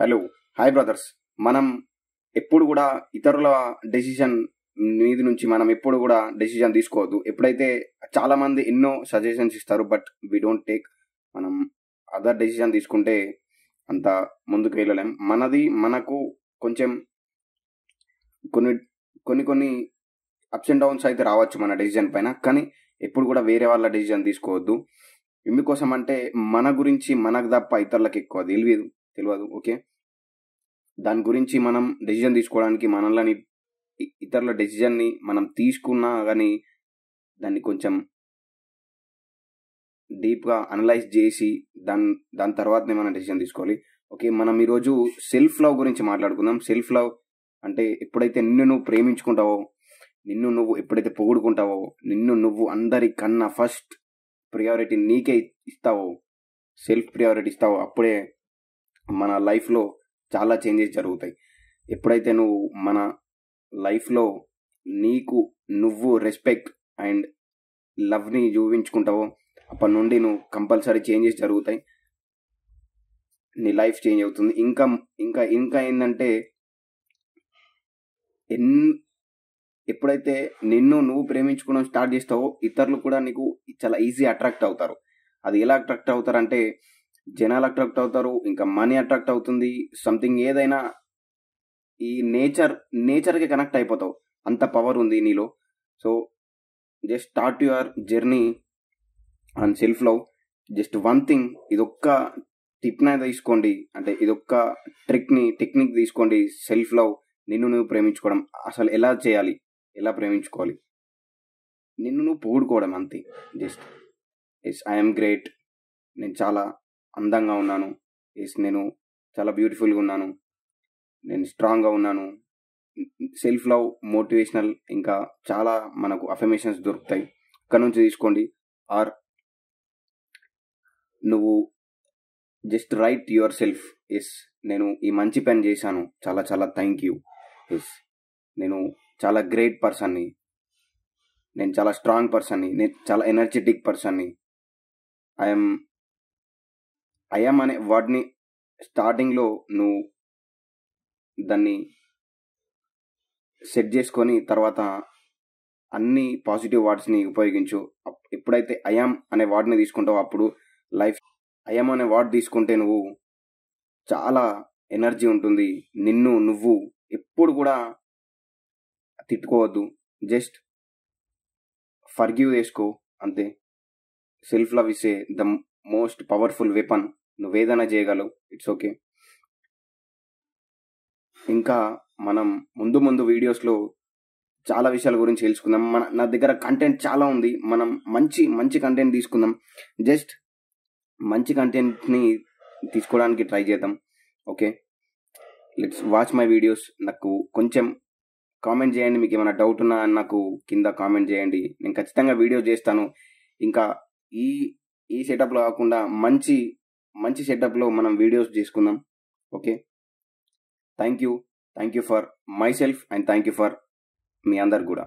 Hello hi brothers. మనం ఎప్పుడు కూడా ఇతరుల డెసిషన్ మీద నుంచి మనం ఎప్పుడు కూడా డెసిషన్ తీసుకోవద్దు. ఎప్పుడైతే చాలా మంది ఎన్నో సజెషన్స్ ఇస్తారు, బట్ వీ డోంట్ టేక్. మనం అదర్ డెసిషన్ తీసుకుంటే అంత ముందుకు వెళ్ళలేం. మనకు కొంచెం కొన్ని కొన్ని కొన్ని అప్స్ అండ్ డౌన్స్ అయితే రావచ్చు మన డెసిషన్ పైన, కానీ ఎప్పుడు కూడా వేరే వాళ్ళ డెసిషన్ తీసుకోవద్దు. ఎందుకోసం అంటే మన గురించి మనకు తప్ప ఇతరులకు ఎక్కువ తెలియదు. ఓకే, దాని గురించి మనం డెసిజన్ తీసుకోవడానికి మనల్ని ఇతరుల డెసిజన్ని మనం తీసుకున్నా కానీ దాన్ని కొంచెం డీప్గా అనలైజ్ చేసి దాని తర్వాతనే మనం డెసిజన్ తీసుకోవాలి. ఓకే, మనం ఈరోజు సెల్ఫ్ లవ్ గురించి మాట్లాడుకుందాం. సెల్ఫ్ లవ్ అంటే ఎప్పుడైతే నిన్ను నువ్వు ప్రేమించుకుంటావో, నిన్ను నువ్వు ఎప్పుడైతే పొగుడుకుంటావో, నిన్ను నువ్వు అందరికన్నా ఫస్ట్ ప్రియారిటీ నీకే ఇస్తావో, సెల్ఫ్ ప్రియారిటీ ఇస్తావో, అప్పుడే మన లైఫ్లో చాలా చేంజెస్ జరుగుతాయి. ఎప్పుడైతే నువ్వు మన లైఫ్లో నీకు నువ్వు రెస్పెక్ట్ అండ్ లవ్ని చూపించుకుంటావో, అప్పటి నుండి నువ్వు కంపల్సరీ చేంజెస్ జరుగుతాయి. నీ లైఫ్ చేంజ్ అవుతుంది. ఇంకా ఇంకా ఇంకా ఏంటంటే ఎప్పుడైతే నిన్ను నువ్వు ప్రేమించుకోవడం స్టార్ట్ చేస్తావో, ఇతరులు కూడా నీకు చాలా ఈజీ అట్రాక్ట్ అవుతారు. అది ఎలా అట్రాక్ట్ అవుతారంటే, జనాలు అట్రాక్ట్ అవుతారు, ఇంకా మనీ అట్రాక్ట్ అవుతుంది, సంథింగ్ ఏదైనా ఈ నేచర్కి కనెక్ట్ అయిపోతావు. అంత పవర్ ఉంది నీలో. So just start your journey on self love. Just one thing, ఇదొక్క టిప్ని తీసుకోండి, అంటే ఇదొక్క టెక్నిక్ తీసుకోండి. సెల్ఫ్ లవ్, నిన్ను నువ్వు ప్రేమించుకోవడం అసలు ఎలా చేయాలి, ఎలా ప్రేమించుకోవాలి, నిన్ను నువ్వు పొగుడుకోవడం అంతే. జస్ట్ ఎస్ ఐఎమ్ గ్రేట్, నేను చాలా అందంగా ఉన్నాను, ఎస్ నేను చాలా బ్యూటిఫుల్గా ఉన్నాను, నేను స్ట్రాంగ్గా ఉన్నాను. సెల్ఫ్ లవ్, మోటివేషనల్, ఇంకా చాలా మనకు అఫర్మేషన్స్ దొరుకుతాయి, అక్కడ నుంచి తీసుకోండి. ఆర్ నువ్వు just write yourself, yes నేను ఈ మంచి పని చేశాను, చాలా చాలా థ్యాంక్ యూ, ఎస్ నేను చాలా గ్రేట్ పర్సన్ని, నేను చాలా స్ట్రాంగ్ పర్సన్ని, నేను చాలా ఎనర్జెటిక్ పర్సన్ని. ఐఎమ్ అనే వర్డ్ని స్టార్టింగ్లో నువ్వు దాన్ని సెట్ చేసుకొని తర్వాత అన్ని పాజిటివ్ వర్డ్స్ని ఉపయోగించు. ఎప్పుడైతే ఐఎమ్ అనే వర్డ్ని తీసుకుంటావో అప్పుడు లైఫ్, ఐఎమ్ అనే వర్డ్ తీసుకుంటే నువ్వు చాలా ఎనర్జీ ఉంటుంది. నిన్ను నువ్వు ఎప్పుడు కూడా తిట్టుకోవద్దు, జస్ట్ ఫర్గివ్ చేసుకో అంతే. Self love is the most powerful weapon. నువ్వేదైనా చేయగలవు, ఇట్స్ ఓకే. ఇంకా మనం ముందు వీడియోస్లో చాలా విషయాల గురించి తెలుసుకుందాం. నా దగ్గర కంటెంట్ చాలా ఉంది, మనం మంచి కంటెంట్ తీసుకుందాం. జస్ట్ మంచి కంటెంట్ని తీసుకోవడానికి ట్రై చేద్దాం. Okay, let's watch my videos. నాకు కొంచెం కామెంట్ చేయండి, మీకు ఏమైనా డౌట్ ఉన్నా నాకు కింద కామెంట్ చేయండి, నేను ఖచ్చితంగా వీడియో చేస్తాను. ఇంకా ఈ సెటప్లో కాకుండా మంచి సెటప్లో మనం వీడియోస్ చేసుకుందాం. Okay, thank you for my self and thank you for me అందరు కూడా.